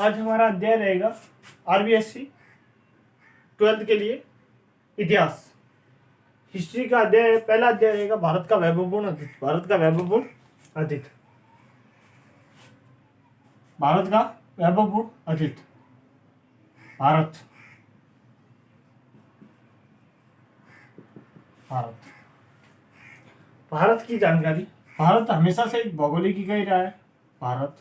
आज हमारा अध्याय रहेगा आरबीएससी 12th के लिए इतिहास। हिस्ट्री का अध्याय, पहला अध्याय रहेगा भारत का वैभवपूर्ण अतीत। भारत का वैभवपूर्ण अतीत, भारत का वैभवपूर्ण अतीत। भारत भारत भारत की जानकारी। भारत हमेशा से एक भौगोलिक इकाई रहा है। भारत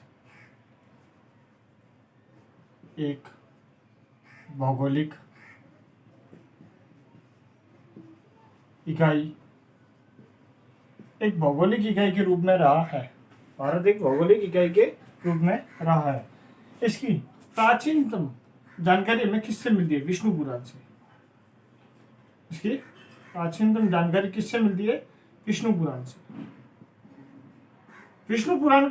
एक भौगोलिक इकाई के रूप में रहा है। भारत एक भौगोलिक इकाई के रूप में रहा है। इसकी प्राचीनतम जानकारी हमें किससे मिलती है? विष्णु पुराण से। इसकी प्राचीनतम जानकारी किससे मिलती है? विष्णु पुराण से। विष्णु पुराण में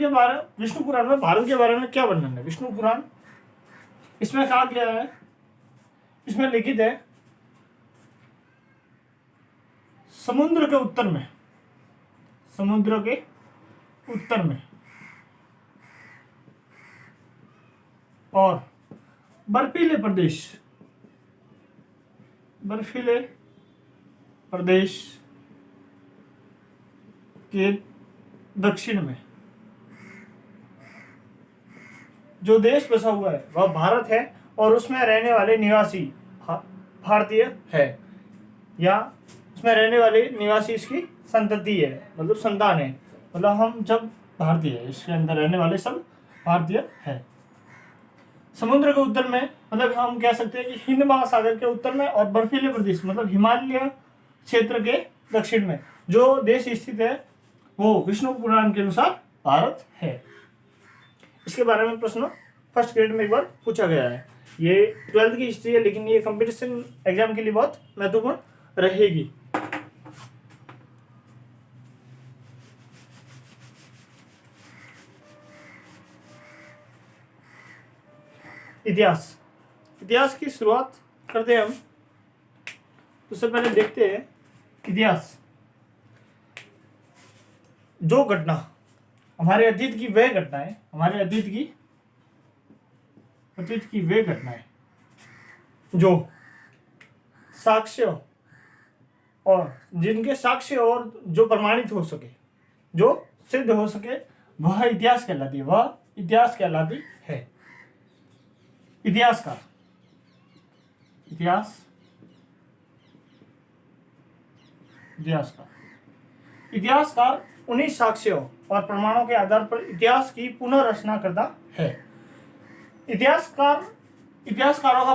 भारत के बारे में क्या वर्णन है? विष्णु पुराण, इसमें कहा गया है, इसमें लिखित है समुद्र के उत्तर में और बर्फीले प्रदेश के दक्षिण में जो देश बसा हुआ है वह भारत है और उसमें रहने वाले निवासी भारतीय है, या उसमें रहने वाले निवासी इसकी संतति है, मतलब संतान है। मतलब हम जब भारतीय है, इसके अंदर रहने वाले सब भारतीय है। समुद्र के उत्तर में, मतलब हम कह सकते हैं कि हिंद महासागर के उत्तर में, और बर्फीले प्रदेश मतलब हिमालय क्षेत्र के दक्षिण में जो देश स्थित है वो विष्णु पुराण के अनुसार भारत है। इसके बारे में प्रश्न फर्स्ट ग्रेड में एक बार पूछा गया है। ये 12th की हिस्ट्री है, लेकिन ये कंपटीशन एग्जाम के लिए बहुत महत्वपूर्ण रहेगी। इतिहास की शुरुआत करते हैं हम। उससे पहले देखते हैं इतिहास। जो घटना हमारे अतीत की वे घटनाएं, वे घटनाएं जो साक्ष्य और जिनके साक्ष्य और जो प्रमाणित हो सके, जो सिद्ध हो सके, वह इतिहास कहलाती है। इतिहासकार उन्हीं साक्ष्यों और प्रमाणों के आधार पर इतिहास की पुनर्रचना करता है। इतिहासकारों का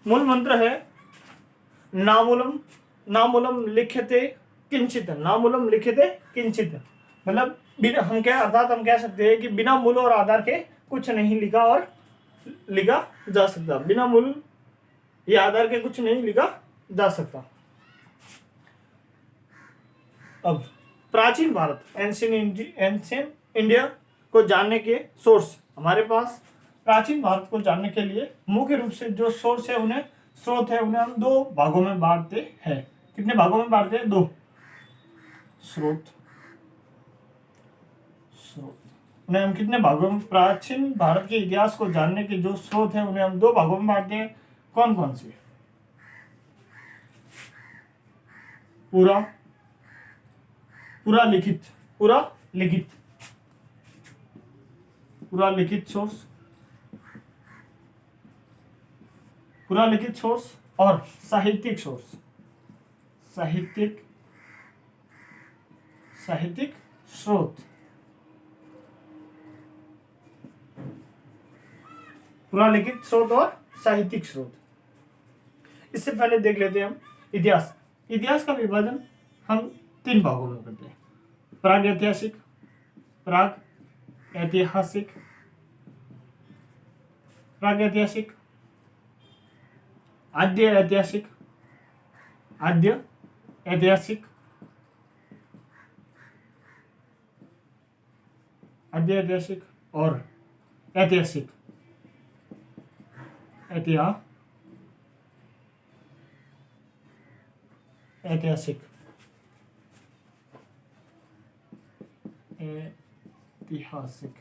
मूल मंत्र है नामूलम लिख्यते किंचित। मतलब हम कह सकते हैं कि बिना मूल और आधार के कुछ नहीं लिखा जा सकता। बिना मूल या आधार के कुछ नहीं लिखा जा सकता। अब प्राचीन भारत, एंशिएंट इंडिया को जानने के सोर्स हमारे पास। प्राचीन भारत को जानने के लिए मुख्य रूप से जो सोर्स है, उन्हें हम दो भागों में बांटते हैं। कितने भागों में बांटते हैं? दो। स्रोत उन्हें हम कितने भागों में, प्राचीन भारत के इतिहास को जानने के जो स्रोत है उन्हें हम दो भागों में बांटते हैं। कौन कौन से? पूरा लिखित सोर्स और साहित्यिक सोर्स। साहित्यिक स्रोत। पूरा लिखित स्रोत और साहित्यिक स्रोत। इससे पहले देख लेते हैं हम इतिहास का विभाजन हम 3 भागों में करते हैं। प्राग ऐतिहासिक, आद्य ऐतिहासिक और ऐतिहासिक। प्रागैतिहासिक,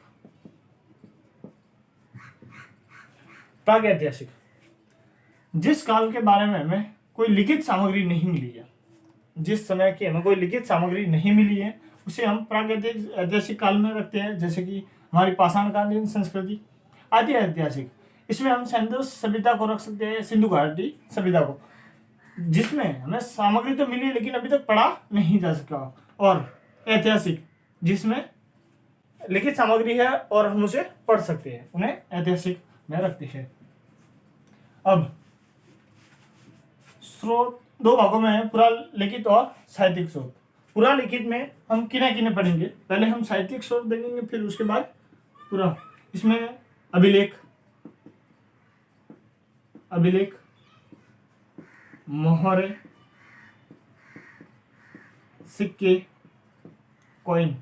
प्रागैतिहासिक, जिस काल के बारे में हमें कोई लिखित सामग्री नहीं मिली है, जिस समय की हमें कोई लिखित सामग्री नहीं मिली है, उसे हम प्रागैतिक ऐतिहासिक काल में रखते हैं। जैसे कि हमारी पाषाणकालीन संस्कृति, आदि ऐतिहासिक, इसमें हम सिंधु सभ्यता को रख सकते हैं, सिंधु घाटी सभ्यता को, जिसमें हमें सामग्री तो मिली लेकिन अभी तक पढ़ा नहीं जा सका। और ऐतिहासिक, जिसमें लिखित सामग्री है और हम उसे पढ़ सकते हैं, उन्हें ऐतिहासिक में रखते हैं। अब स्रोत दो भागों में है, पुरालिखित और साहित्यिक स्रोत। पुरालिखित में हम किन्हें किन्हें पढ़ेंगे, पहले हम साहित्यिक स्रोत देखेंगे, फिर उसके बाद पुरा। इसमें अभिलेख, अभिलेख, मोहरे, सिक्के, कॉइन,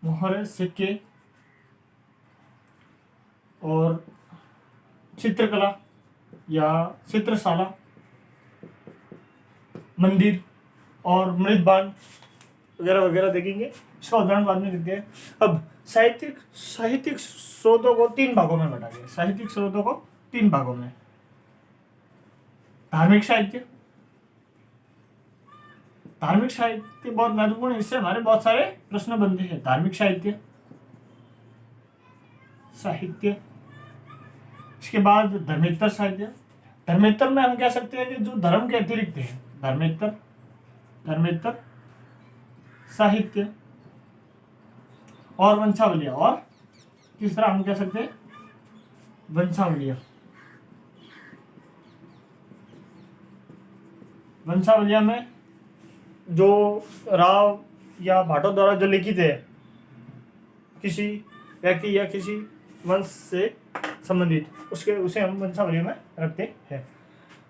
मोहरे, सिक्के और चित्रकला या चित्रशाला, मंदिर और मृदबान वगैरह वगैरह देखेंगे। इसका उदाहरण बाद में देखते हैं। अब साहित्यिक स्रोतों को तीन भागों में बांटा गया। साहित्यिक स्रोतों को तीन भागों में। धार्मिक साहित्य, धार्मिक साहित्य बहुत महत्वपूर्ण है, इससे हमारे बहुत सारे प्रश्न बनते हैं। धार्मिक साहित्य, साहित्य, इसके बाद धर्मेतर साहित्य। धर्मेतर में हम कह सकते हैं कि जो धर्म के अतिरिक्त है, धर्मेतर साहित्य और वंशावलियां, और तीसरा हम कह सकते हैं वंशावलियां। वंशावलियां में जो राव या भाटों द्वारा जो लिखित है, किसी व्यक्ति या किसी वंश से संबंधित, उसे हम वंशावलियों में रखते हैं।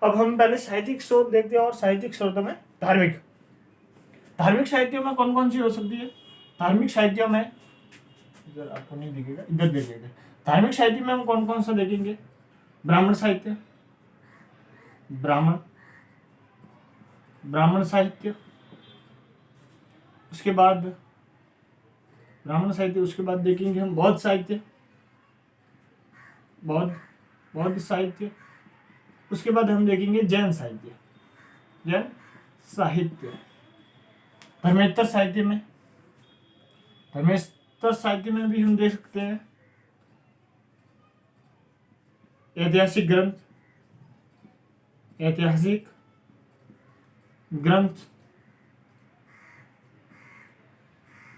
अब हम पहले साहित्यिक स्रोत देखते हैं, और साहित्यिक स्रोतों में धार्मिक साहित्यों में कौन कौन सी हो सकती है। धार्मिक साहित्यों में, इधर आपको नहीं दिखेगा, इधर देखिएगा। धार्मिक साहित्य में हम कौन कौन सा देखेंगे। ब्राह्मण साहित्य, ब्राह्मण साहित्य, उसके बाद ब्राह्मण साहित्य, उसके बाद देखेंगे हम बौद्ध साहित्य, बौद्ध साहित्य, उसके बाद हम देखेंगे जैन साहित्य। धर्मेतर साहित्य में भी हम देख सकते हैं ऐतिहासिक ग्रंथ,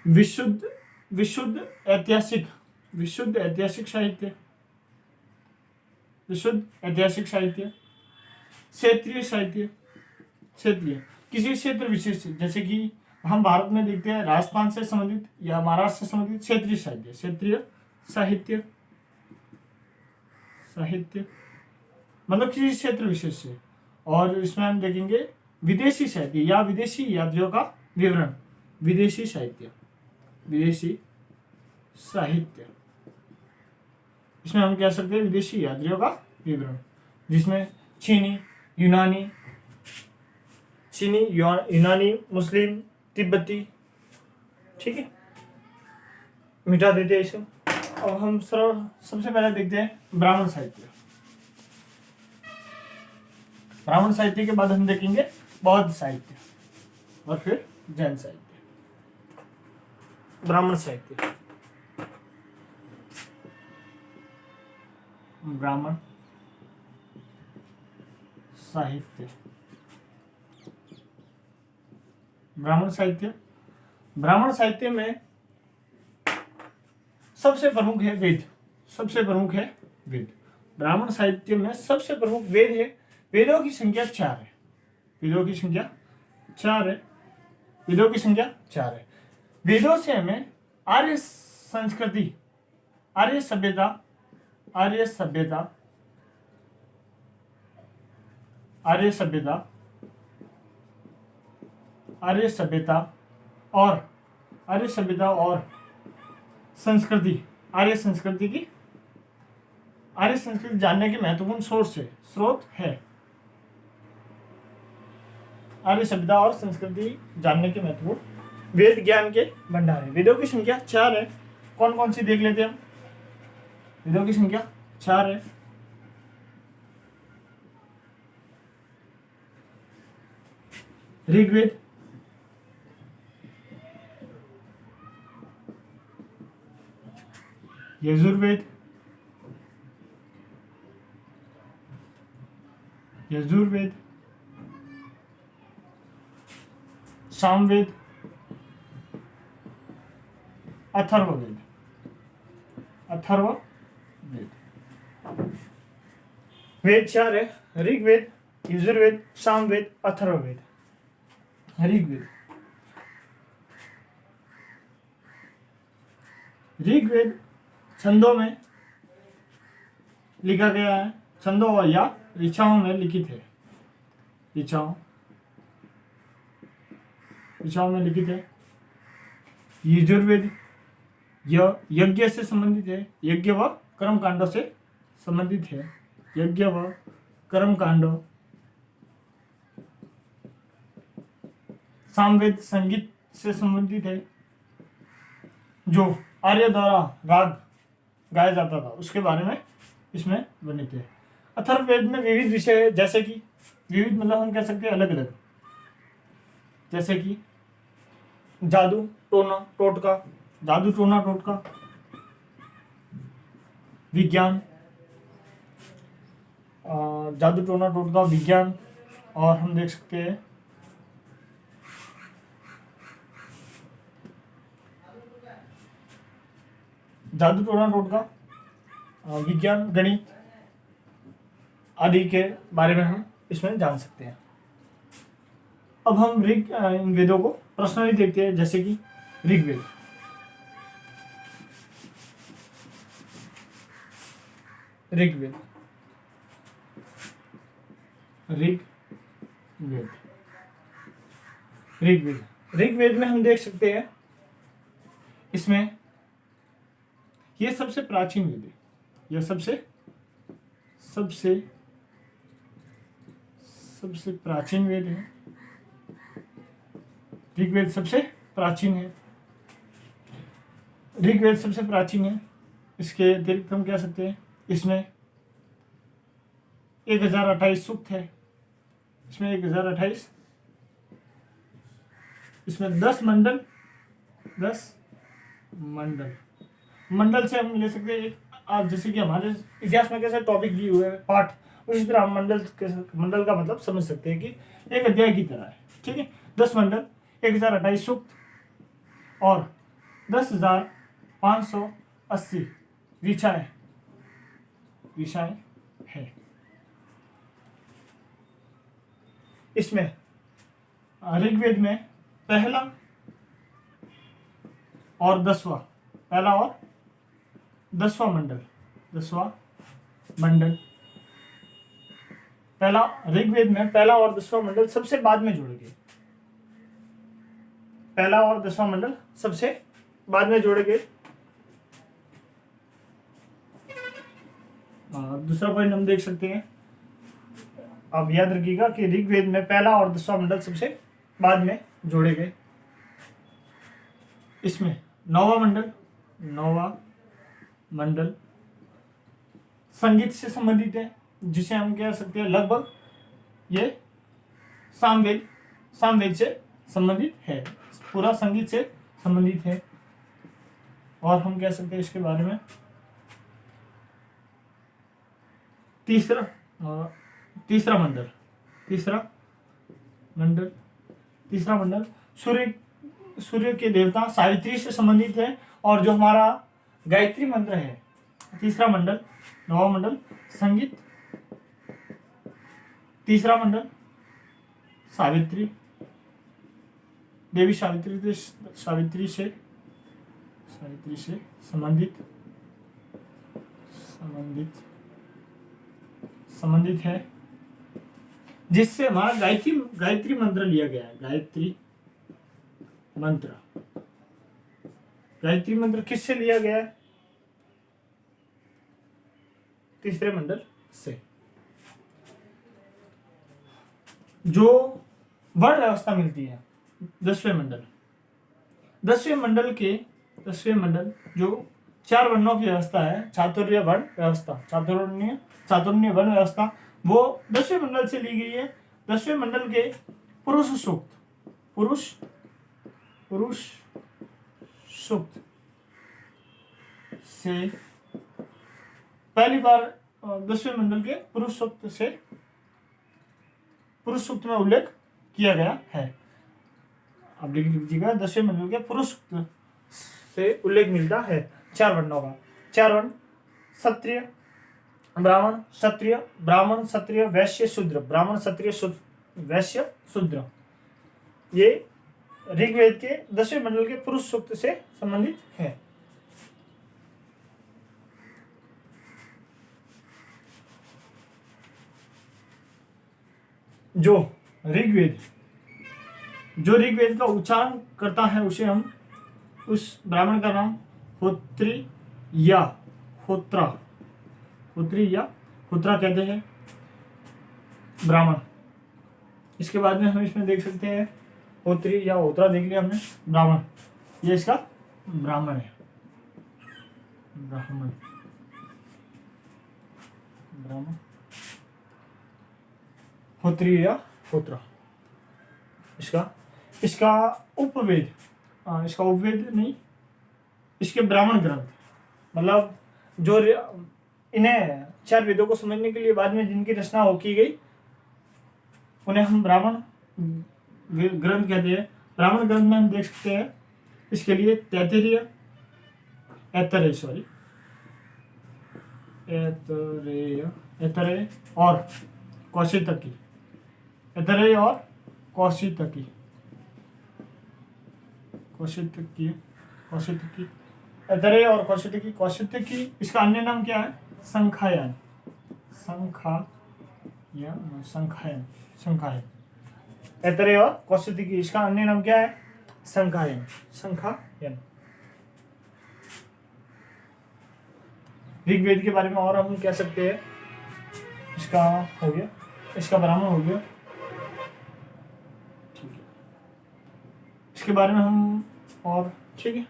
विशुद्ध ऐतिहासिक साहित्य, क्षेत्रीय साहित्य, किसी क्षेत्र विशेष, जैसे कि हम भारत में देखते हैं राजस्थान से संबंधित या महाराष्ट्र से संबंधित क्षेत्रीय साहित्य, मतलब किसी क्षेत्र विशेष से। और इसमें हम देखेंगे विदेशी साहित्य या विदेशी यात्रियों का विवरण, विदेशी साहित्य, इसमें हम कह सकते हैं विदेशी यात्रियों का विवरण, जिसमें चीनी, यूनानी, मुस्लिम, तिब्बती, ठीक है, मिटा देते हैं इसे। अब हम सबसे पहले देखते हैं ब्राह्मण साहित्य के बाद हम देखेंगे बौद्ध साहित्य और फिर जैन साहित्य। ब्राह्मण साहित्य, ब्राह्मण साहित्य में सबसे प्रमुख है वेद। ब्राह्मण साहित्य में सबसे प्रमुख वेद है। वेदों की संख्या 4 है। वेदों से हमें आर्य संस्कृति, आर्य सभ्यता और संस्कृति, आर्य संस्कृति जानने के महत्वपूर्ण स्रोत है। आर्य सभ्यता और संस्कृति जानने के महत्वपूर्ण वेद ज्ञान के भंडार है। वेदों की संख्या 4 है। कौन कौन सी देख लेते हैं हम। वेदों की संख्या 4 है। ऋग्वेद, यजुर्वेद, सामवेद, अथर्ववेद। वेद 4 है। ऋग्वेद, यजुर्वेद, सामवेद, अथर्ववेद। ऋग्वेद छंदों में लिखा गया है, छंदों या ऋचाओं में लिखित है। ऋचाओं में लिखित है। यजुर्वेद यज्ञ से संबंधित है, यज्ञ व कर्म कांडों से संबंधित है। यज्ञ व कर्म कांडों। सामवेद संगीत से संबंधित है, जो आर्य द्वारा राग गाया जाता था उसके बारे में इसमें वर्णित है। अथर्ववेद में विविध विषय है, जैसे कि विविध मतलब हम कह सकते हैं अलग अलग, जैसे कि जादू टोना टोटका, विज्ञान, जादू टोना टोटका विज्ञान, और हम देख सकते हैं जादू टोना टोटका, विज्ञान, गणित आदि के बारे में हम इसमें जान सकते हैं। अब हम इन वेदों को पर्सनली देखते हैं, जैसे कि ऋग्वेद। ऋग्वेद में हम देख सकते हैं, इसमें यह सबसे प्राचीन वेद है। यह सबसे प्राचीन वेद है। ऋग्वेद सबसे प्राचीन है। इसके अतिरिक्त हम कह सकते हैं इसमें 1028 सूक्त है। इसमें 10 मंडल मंडल से हम ले सकते हैं आप, जैसे कि हमारे इतिहास में कैसे टॉपिक दिए हुए हैं पाठ, उसी तरह हम मंडल का मतलब समझ सकते हैं कि एक अध्याय की तरह है। ठीक है, 10 मंडल, 1028 सूक्त और 10,580 ऋचाएं है। इसमें ऋग्वेद में पहला और 10वां मंडल, ऋग्वेद में पहला और 10वां मंडल सबसे बाद में जोड़े गए। दूसरा पॉइंट हम देख सकते हैं, आप याद रखिएगा कि ऋग्वेद में पहला और 10वां मंडल सबसे बाद में जोड़े गए। इसमें 9वां मंडल संगीत से संबंधित है, जिसे हम कह सकते हैं लगभग ये सामवेद से संबंधित है, पूरा संगीत से संबंधित है। और हम कह सकते हैं इसके बारे में तीसरा मंडल सूर्य के देवता सावित्री से संबंधित है, और जो हमारा गायत्री मंत्र है। तीसरा मंडल, 9वां मंडल संगीत, तीसरा मंडल सावित्री, देवी सावित्री से संबंधित है, जिससे हमारा गायत्री मंत्र लिया गया है। गायत्री मंत्र किससे लिया गया है? तीसरे मंडल से। जो वर्ण व्यवस्था मिलती है 10वें मंडल, दसवें मंडल जो 4 वर्णों की व्यवस्था है, चातुर्य वर्ण व्यवस्था, चातुर्य वर्ण व्यवस्था, वो 10वें मंडल से ली गई है। 10वें मंडल के पुरुष सूक्त से पहली बार 10वें मंडल के पुरुष सूक्त में उल्लेख किया गया है। अब लिख लीजिएगा, 10वें मंडल के पुरुष सूक्त से उल्लेख मिलता है 4 वर्णों का। 4 वर्ण क्षत्रिय, ब्राह्मण, क्षत्रिय, वैश्य, शूद्र। ब्राह्मण, क्षत्रिय, वैश्य, शूद्र, ये ऋग्वेद के 10वें मंडल के पुरुष सूक्त से संबंधित है। जो ऋग्वेद का उच्चारण करता है उसे हम, उस ब्राह्मण का नाम होत्री या होत्रा कहते हैं, ब्राह्मण। इसके बाद में हम इसमें देख सकते हैं होत्री या होत्रा देख लिया हमने, ब्राह्मण, ये इसका ब्राह्मण है, ब्राह्मण होत्री या होत्रा। इसका उपवेद नहीं, इसके ब्राह्मण ग्रंथ, मतलब जो इन्हें 4 वेदों को समझने के लिए बाद में जिनकी रचना हो की गई उन्हें हम ब्राह्मण ग्रंथ कहते हैं। ब्राह्मण ग्रंथ में हम देख सकते हैं इसके लिए ऐतरेय और कौशितकी, इसका अन्य नाम क्या है? संखायन। ऐतरेय और कौशितकी, इसका अन्य नाम क्या है? संखायन। ऋग्वेद के बारे में और हम कह सकते हैं, इसका हो गया, इसका ब्राह्मण हो गया, इसके बारे में हम और, ठीक है।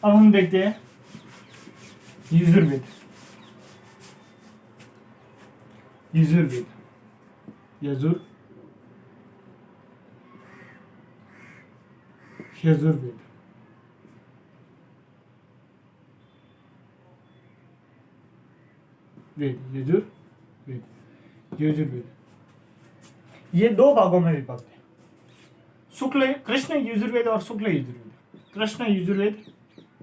अब हम देखते हैं यजुर्वेद। यजुर्वेद ये 2 भागों में विभक्त है, कृष्ण यजुर्वेद और शुक्ल यजुर्वेद।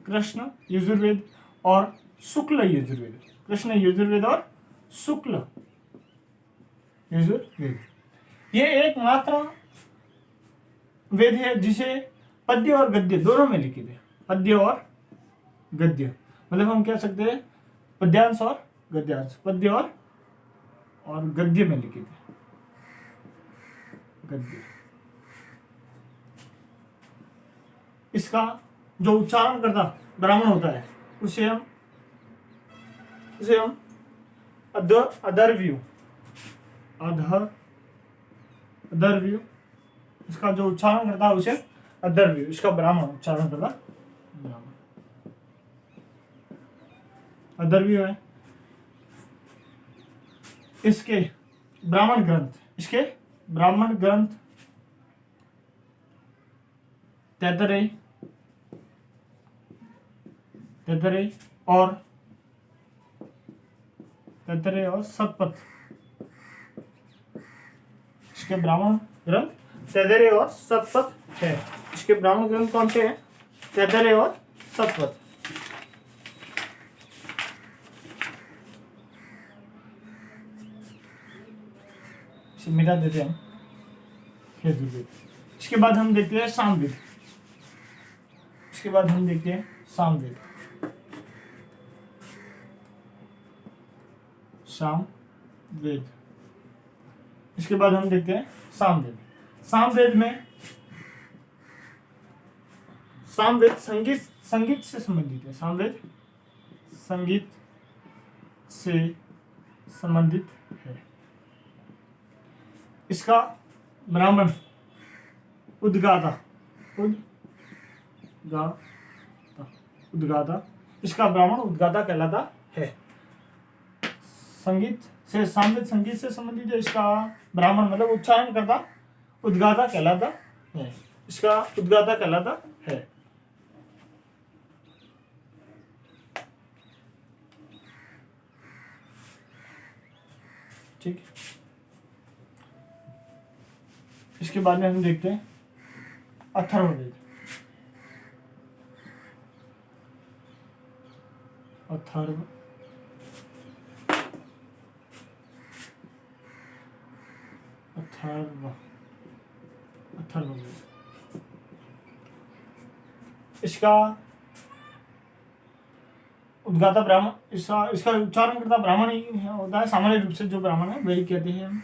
कृष्ण यजुर्वेद और शुक्ल यजुर्वेद। कृष्ण यजुर्वेद और शुक्ल यजुर्वेद, ये एकमात्र वेद है जिसे पद्य और गद्य दोनों में लिखित है। पद्य और गद्य, मतलब हम कह सकते हैं पद्यांश और गद्यांश, पद्य और गद्य में लिखित है। गद्य, इसका जो उच्चारण करता ब्राह्मण होता है उसे हम अदरव्यू, इसका जो उच्चारण करता है उसे अदरव्यू, इसका ब्राह्मण उच्चारण करता ब्राह्मण अदरव्यू है। इसके ब्राह्मण ग्रंथ तैतरेय और शतपथ, इसके ब्राह्मण ग्रंथ तैतरेय और शतपथ है। इसके ब्राह्मण ग्रंथ कौन से हैं? तैतरेय और शतपथ। इसे मिटा देते हैं यजुर्वेद। इसके बाद हम देखते हैं सामवेद। इसके बाद हम देखते हैं सामवेद। सामवेद संगीत से संबंधित है। सामवेद संगीत से संबंधित है। इसका ब्राह्मण उद्गाता, उद्गाता, इसका ब्राह्मण उद्गाता कहलाता है। संगीत से सामवेद संगीत से संबंधित है, इसका ब्राह्मण मतलब उच्चारण करता उद्गाता कहलाता है, इसका उद्गाता कहलाता है। ठीक, इसके बाद में हम देखते हैं अथर्ववेद। अथर्व अथर्ववेद, इसका उद्गाता ब्राह्मण, इसका उच्चारण करता ब्राह्मण ही होता है। सामान्य रूप से जो ब्राह्मण है वही कहते हैं हम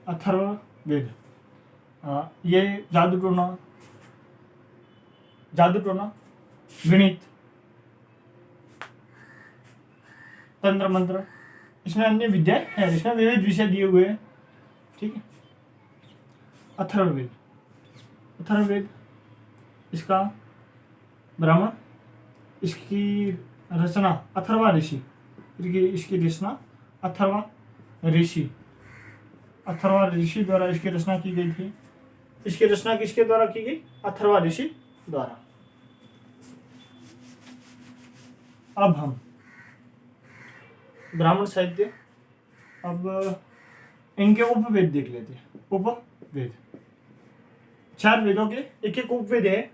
अथर्ववेद। ये जादू टोना, गणित, तंत्र मंत्र, इसमें अन्य विद्याएं हैं, इसमें विविध विषय दिए हुए हैं। ठीक है, अथर्ववेद, इसका ब्राह्मण, इसकी रचना अथर्वा ऋषि, इसकी रचना अथर्वा ऋषि द्वारा इसकी रचना की गई थी। इसकी रचना किसके द्वारा की गई? अथर्वा ऋषि द्वारा। अब हम ब्राह्मण साहित्य, अब इनके उपवेद देख लेते हैं। उपवेद, 4 वेदों के एक एक उपवेद है।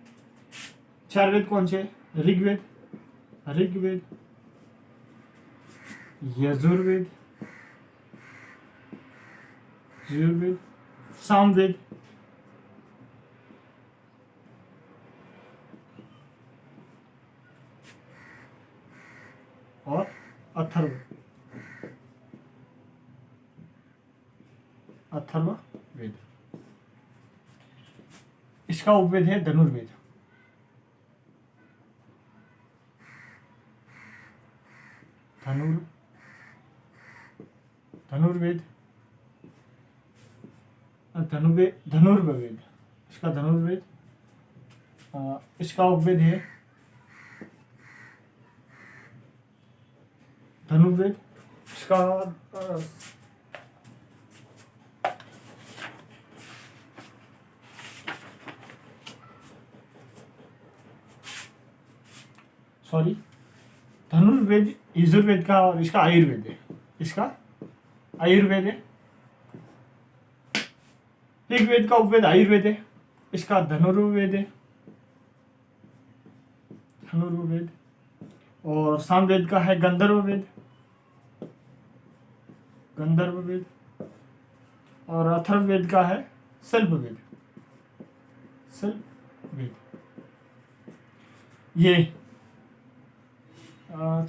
4 वेद कौन से? ऋग्वेद, यजुर्वेद, सामवेद, और अथर्ववेद। इसका उपवेद है धनुर्वेद। धनुर्वेद, धनुर्वेद, इसका धनुर्वेद, इसका उपवेद है धनुर्वेद। इसका धनुर्वेद यजुर्वेद का, और इसका आयुर्वेद है। ऋग्वेद का उपवेद आयुर्वेद है। इसका धनुर्वेद है, और सामवेद का है गंधर्ववेद, और अथर्ववेद का है शल्भवेद। ये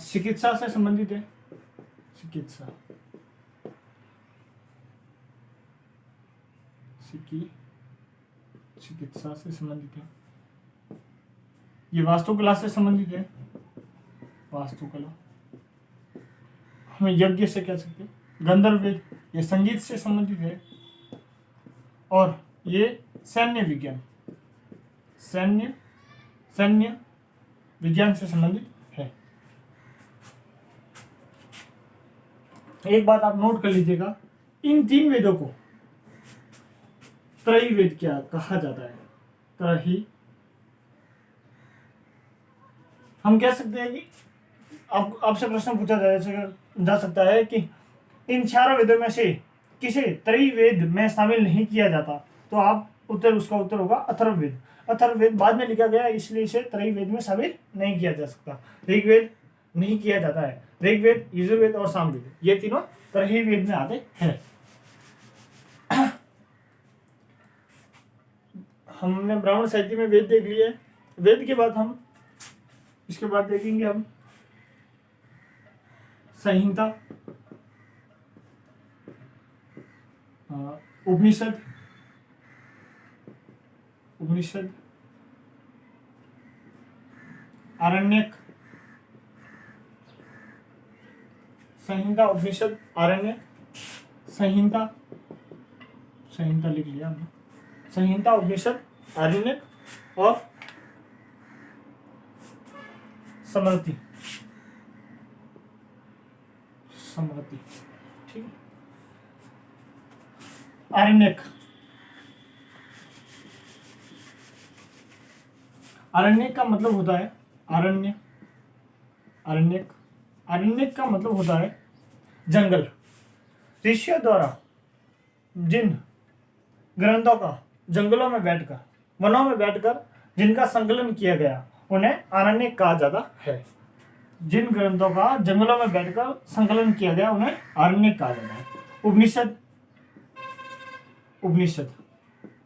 चिकित्सा से संबंधित है। चिकित्सा से संबंधित है। ये वास्तुकला से संबंधित है। वास्तुकला, हम यज्ञ से कह सकते हैं। गंधर्ववेद, ये संगीत से संबंधित है। और ये सैन्य विज्ञान से संबंधित है। एक बात आप नोट कर लीजिएगा, इन 3 वेदों को त्रयी क्या कहा जाता है? हम कह सकते हैं कि आपसे प्रश्न पूछा जा सकता है कि इन 4 वेदों में से किसे त्रयी वेद में शामिल नहीं किया जाता, तो उसका उत्तर होगा अथर्ववेद। अथर्ववेद बाद में लिखा गया, इसलिए इसे त्रयी वेद में शामिल नहीं किया जा सकता। ऋग्वेद नहीं किया जाता है। ऋग्वेद, यजुर्वेद और सामवेद, ये तीनों त्रयी वेद में आते हैं। हमने ब्राह्मण साहित्य में वेद देख लिए। वेद के बाद इसके बाद देखेंगे हम संहिता, उपनिषद, आरण्यक, संहिता, उपनिषद, आरण्यक, संहिता, संहिता लिख लिया हमने। संहिता, उपनिषद, आरण्यक और स्मृति। स्मृति, ठीक है। आरण्यक, आरण्यक का मतलब होता है अरण्य। आरण्यक, आरण्यक का मतलब होता है जंगल। ऋषियों द्वारा जिन ग्रंथों का जंगलों में बैठकर, वनों में बैठकर जिनका संकलन किया गया उन्हें आरण्यक कहा जाता है। जिन ग्रंथों का जंगलों में बैठकर संकलन किया गया उन्हें आरण्यक कहा जाता है। उपनिषद, उपनिषद,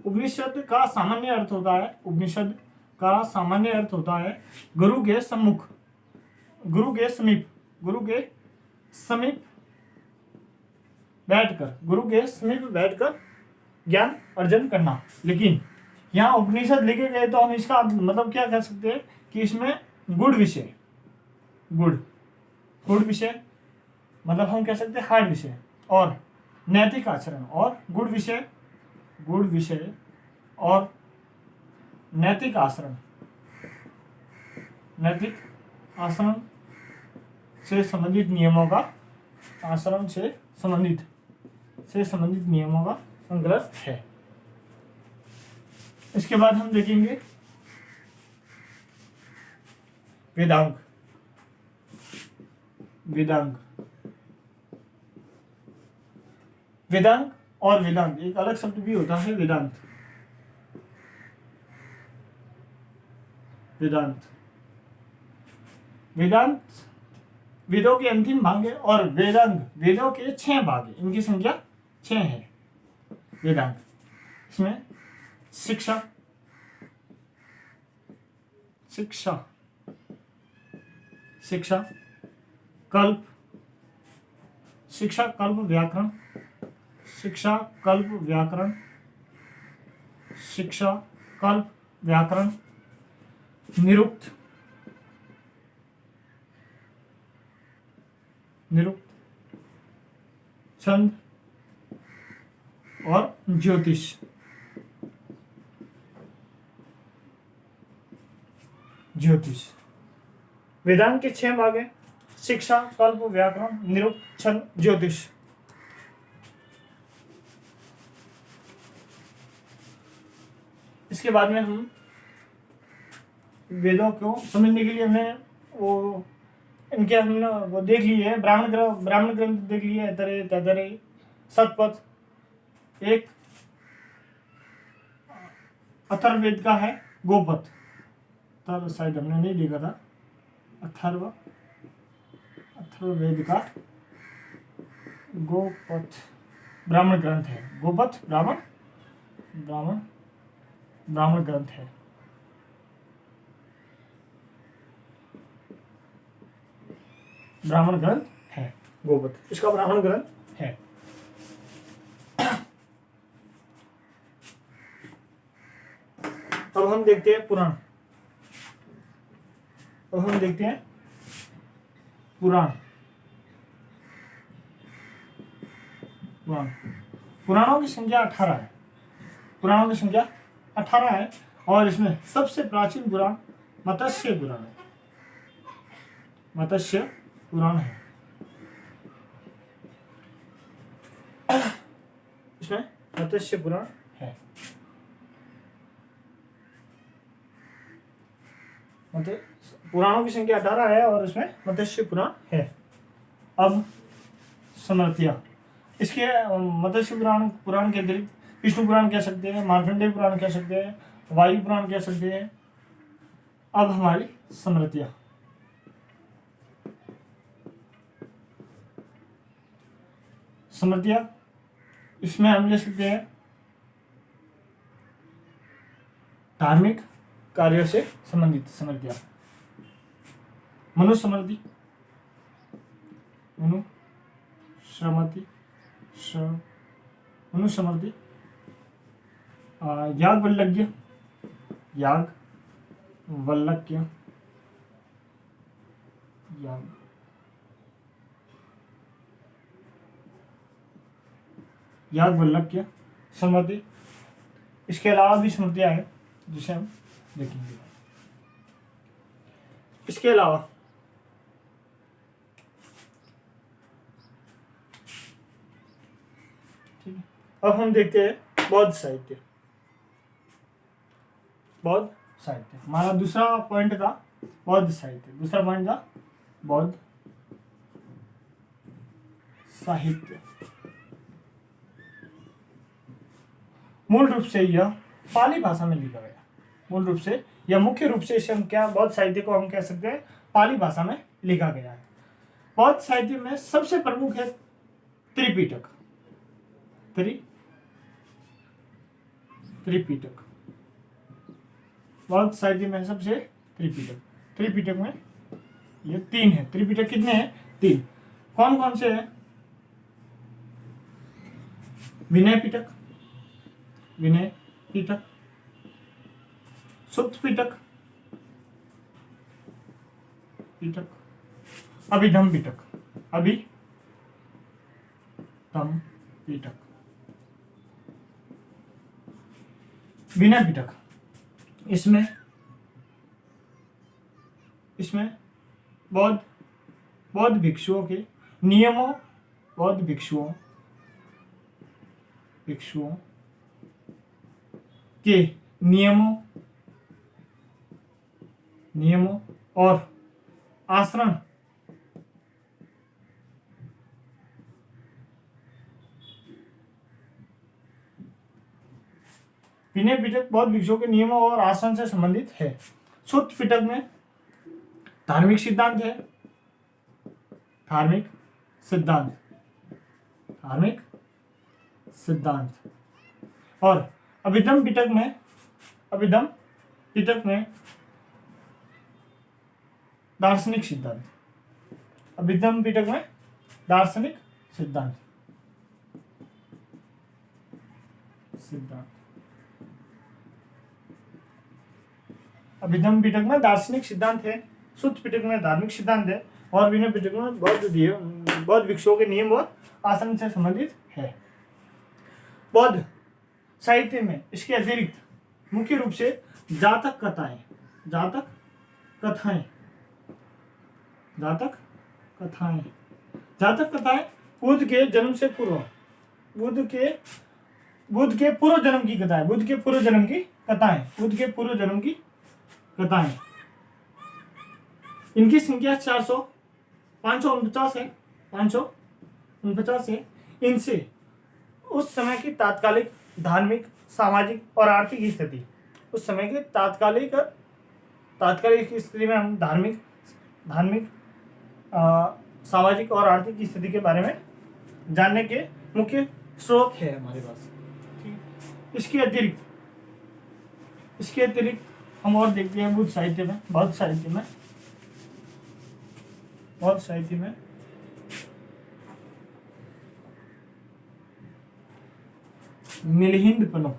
उपनिषद का सामान्य अर्थ होता है, उपनिषद का सामान्य अर्थ होता है गुरु के सम्मुख, गुरु के समीप, गुरु के समीप बैठकर, गुरु के समीप बैठकर ज्ञान अर्जन करना। लेकिन यहाँ उपनिषद लिखे गए तो हम इसका मतलब क्या कह सकते हैं कि इसमें गुड़ विषय, गुड़, गुड़ विषय मतलब हम कह सकते हैं हार्ड विषय और नैतिक आचरण, और गुड़ विषय, गुड़ विषय और नैतिक आचरण, नैतिक आचरण से संबंधित नियमों का, आचरण से संबंधित नियमों का संग्रह है। इसके बाद हम देखेंगे वेदांग। वेदांग, वेदांग और वेदांत एक अलग शब्द भी होता है। वेदांत, वेदांत, वेदांत वेदों के अंतिम भाग है और वेदांग वेदों के 6 भाग है, इनकी संख्या 6 है। वेदांग, इसमें शिक्षा, शिक्षा, शिक्षा, कल्प, शिक्षा, कल्प, व्याकरण, शिक्षा, कल्प, व्याकरण, शिक्षा, कल्प, व्याकरण, निरुक्त, निरुक्त, छंद और ज्योतिष। ज्योतिष, वेदांत के 6 भाग हैं, शिक्षा, कल्प, व्याकरण, निरुक्त, छंद, ज्योतिष। इसके बाद में हम वेदों को समझने के लिए हमने वो इनके हमने वो देख लिए है, ब्राह्मण ग्रंथ देख लिए, ऐतरेय, तैतरेय, शतपथ। एक अथर्ववेद का है गोपथ, तब शायद हमने नहीं देखा था। अथर्ववेद का गोपथ ब्राह्मण ग्रंथ है। गोपथ ब्राह्मण ग्रंथ है। ब्राह्मण ग्रंथ है गोपथ, इसका ब्राह्मण ग्रंथ है। अब हम देखते हैं पुराण। अब हम देखते हैं पुराण। पुराणों की संख्या 18 है। पुराणों की संख्या 18 है और इसमें सबसे प्राचीन पुराण मत्स्य पुराण है। मत्स्य पुराण है। इसमें मत्स्य पुराण है। पुराणों की संख्या 18 है और इसमें मत्स्य पुराण है। अब स्मृतियां, इसके मत्स्य पुराण के अतिरिक्त विष्णु पुराण कह सकते हैं, मार्कंडेय पुराण कह सकते हैं, वायु पुराण कह सकते हैं। अब हमारी स्मृतियां, स्मृतियां इसमें हम ले सकते हैं धार्मिक कार्यों से संबंधित स्मृतियां। मनुस्मृति, मनुस्मृति, याज्ञवल्क्य, याज्ञवल्क्य, स्मृति। इसके अलावा भी स्मृतियां हैं जिसे हम देखेंगे। इसके अलावा ठीक है, अब हम देखते हैं बौद्ध साहित्य। बौद्ध साहित्य हमारा दूसरा पॉइंट था बौद्ध साहित्य। दूसरा पॉइंट था बौद्ध साहित्य। मूल रूप से यह पाली भाषा में लिखा गया। मूल रूप से या मुख्य रूप से इसे हम क्या बौद्ध साहित्य को हम कह सकते हैं पाली भाषा में लिखा गया है। बौद्ध साहित्य में सबसे प्रमुख है त्रिपिटक। त्रिपिटक बौद्ध साहित्य में सबसे त्रिपिटक। त्रिपिटक में ये 3 है। त्रिपिटक कितने हैं? 3। कौन कौन से हैं? विनय पिटक, विनय पिटक, सुत्त पिटक, अभिधम पिटक, अभिधम पिटक, विनय पिटक। इसमें बौद्ध भिक्षुओं के नियमों, बौद्ध भिक्षुओं के नियमों और आचरण विनय पिटक बौद्ध भिक्षुओं के नियमों और आचरण से संबंधित है। सुत्त पिटक में धार्मिक सिद्धांत है। धार्मिक सिद्धांत। और अभिधम पिटक में दार्शनिक सिद्धांत। अभिधम पिटक में दार्शनिक सिद्धांत। अभिधम पिटक में दार्शनिक सिद्धांत है। सुत्त पिटक में धार्मिक सिद्धांत है। और विनय पिटक में बौद्ध भिक्षुओं के नियम और आचरण से संबंधित है। बौद्ध साहित्य में इसके अतिरिक्त मुख्य रूप से जातक कथाएं बुद्ध के जन्म से पूर्व, बुद्ध के पूर्व जन्म की कथाएं। इनकी संख्या 549 है। इनसे उस समय की तात्कालिक धार्मिक, सामाजिक और आर्थिक स्थिति, उस समय की तात्कालिक स्थिति में हम धार्मिक, सामाजिक और आर्थिक स्थिति के बारे में जानने के मुख्य स्रोत है हमारे पास। इसके अतिरिक्त हम और देखते हैं बौद्ध साहित्य में मिलिहिंद पनो।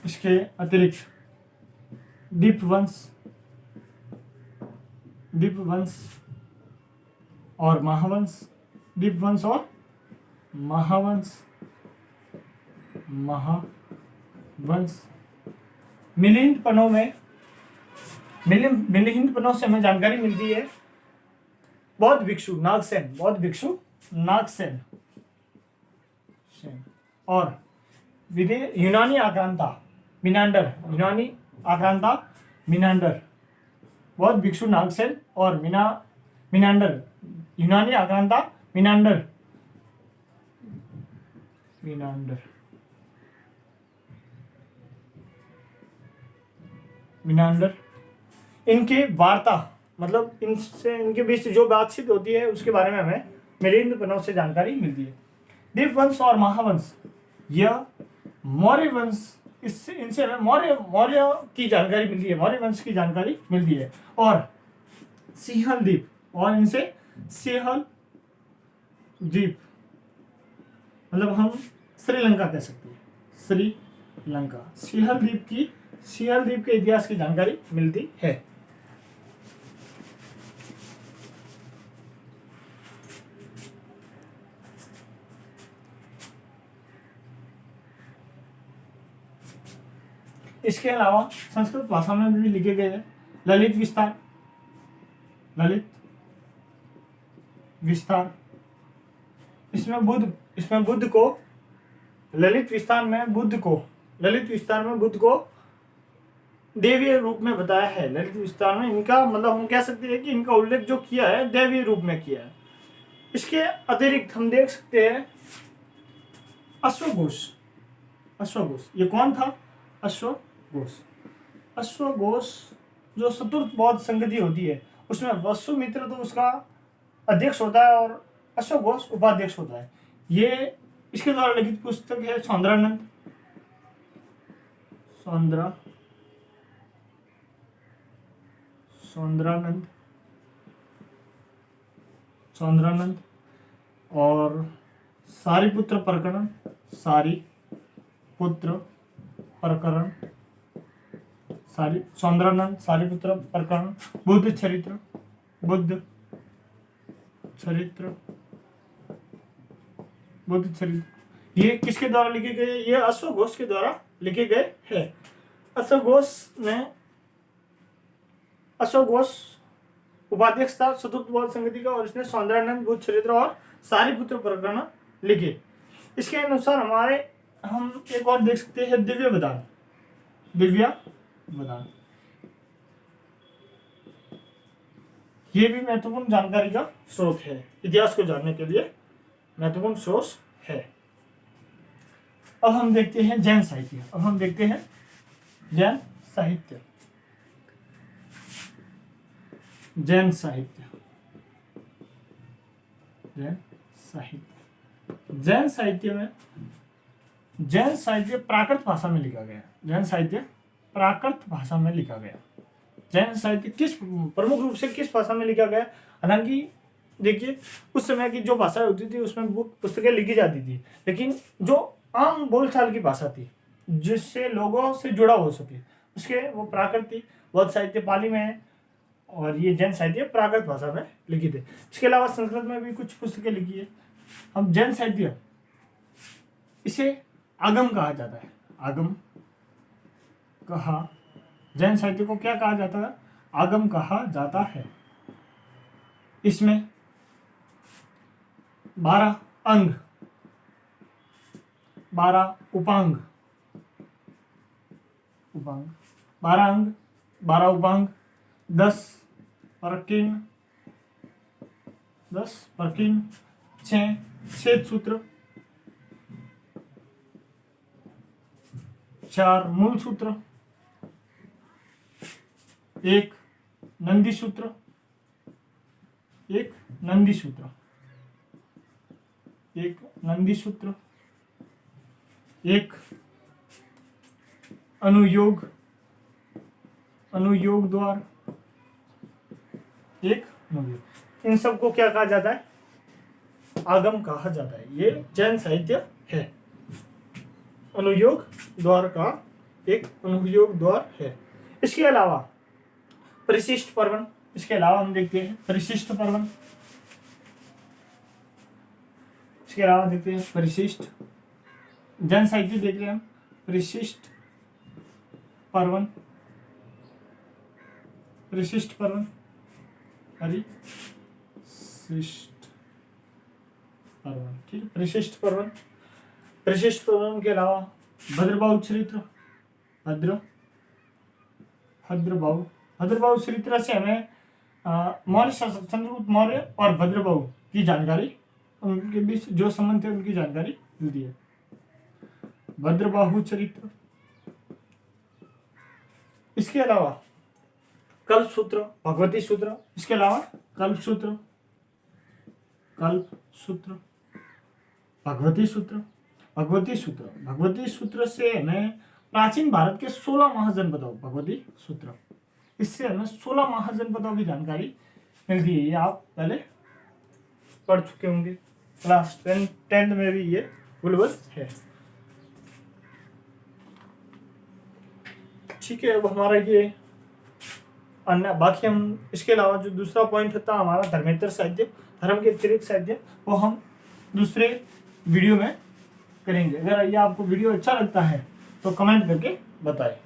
इसके अतिरिक्त दीपवंश और महावंश। मिलिहिंद पनों से हमें जानकारी मिलती है बौद्ध भिक्षु नागसेन और यूनानी आक्रांता मिनांडर। बौद्ध भिक्षु नागसेन और मिनांडर, यूनानी आक्रांता मिनांडर। इनके वार्ता मतलब इनके बीच जो बातचीत होती है उसके बारे में हमें मिलिहिंद पनों से जानकारी मिलती है। दीपवंश और महावंश, यह मौर्य वंश, इनसे हमें मौर्य की जानकारी मिलती है, मौर्य वंश की जानकारी मिलती है। और सिंहल द्वीप, और इनसे सिंहल द्वीप मतलब हम श्रीलंका कह सकते हैं, श्रीलंका। सिंहल द्वीप के इतिहास की जानकारी मिलती है। इसके अलावा संस्कृत भाषा में भी लिखे गए हैं ललित विस्तार, ललित विस्तार। इसमें बुद्ध को ललित विस्तार में बुद्ध को देवीय रूप में बताया है। ललित विस्तार में इनका मतलब हम कह सकते हैं कि इनका उल्लेख जो किया है देवीय रूप में किया है। इसके अतिरिक्त हम देख सकते हैं अश्वघोष। ये कौन था? अश्वघोष जो चतुर्थ बौद्ध संगति होती है उसमें वसुमित्र तो उसका अध्यक्ष होता है और अश्वघोष उपाध्यक्ष होता है। ये इसके द्वारा लिखित पुस्तक है सौंदरानंद और सारीपुत्र प्रकरण, सौंदरानंद, सारीपुत्र प्रकरण, बुद्ध चरित्र, ये किसके द्वारा लिखे गए? ये अश्वघोष के द्वारा लिखे गए हैं। अश्वघोष उपाध्यक्ष था चतुर्थ बौद्ध संगति का और इसने सौंदरानंद, बुद्ध चरित्र और सारीपुत्र प्रकरण लिखे। इसके अनुसार हम एक और देख सकते हैं दिव्य वदान। ये भी महत्वपूर्ण जानकारी का स्रोत है, इतिहास को जानने के लिए महत्वपूर्ण सोर्स है। अब हम देखते हैं जैन साहित्य। जैन साहित्य प्राकृत भाषा में लिखा गया। जैन साहित्य प्रमुख रूप से किस भाषा में लिखा गया? हालांकि देखिए उस समय की जो भाषा होती थी उसमें पुस्तकें लिखी जाती थी, लेकिन जो आम बोलचाल की भाषा थी जिससे लोगों से जुड़ा हो सके उसके वो प्राकृत थी। बौद्ध साहित्य पाली में है और ये जैन साहित्य प्राकृत भाषा में लिखित है। इसके अलावा संस्कृत में भी कुछ पुस्तकें लिखी है। हम जैन साहित्य इसे आगम कहा जाता है। जैन साहित्य को क्या कहा जाता है? आगम कहा जाता है। इसमें 12 अंग, 12 उपांग, 10 परकीन, 6 छेद सूत्र, 4 मूल सूत्र, 1 नंदी सूत्र, 1 अनुयोग द्वार, 1 अनुयोग। इन सबको क्या कहा जाता है? आगम कहा जाता है। ये जैन साहित्य है। अनुयोग द्वार का एक अनुयोग द्वार है। इसके अलावा परिशिष्ट पर्वन, हम देखते हैं परिशिष्ट पर्वन। इसके अलावा देखते हैं परिशिष्ट जैन साहित्य देख रहे हैं हम। परिशिष्ट पर्वन, ठीक है। परिशिष्ट पर्वन के अलावा भद्रबाहु चरित्र, भद्रबाहु चरित्र से हमें मौर्य शासक चंद्रगुप्त मौर्य और भद्रबाहु की जानकारी, उनके बीच जो संबंध थे उनकी जानकारी मिलती है। भद्रबाहु चरित्र। इसके अलावा कल्प सूत्र, भगवती सूत्र। इसके अलावा कल्प सूत्र, भगवती सूत्र से हमें प्राचीन भारत के 16 महाजनपदों, भगवती सूत्र, इससे हमें 16 महाजनपदों की जानकारी मिलती है। ये आप पहले पढ़ चुके होंगे, क्लास 10th में भी ये उपलब्ध है। ठीक है। अब हमारा ये अन्य बाकी हम इसके अलावा जो दूसरा पॉइंट होता है हमारा धर्मेतर साहित्य, धर्म के अतिरिक्त साहित्य, वो हम दूसरे वीडियो में करेंगे। अगर ये आपको वीडियो अच्छा लगता है तो कमेंट करके बताएं।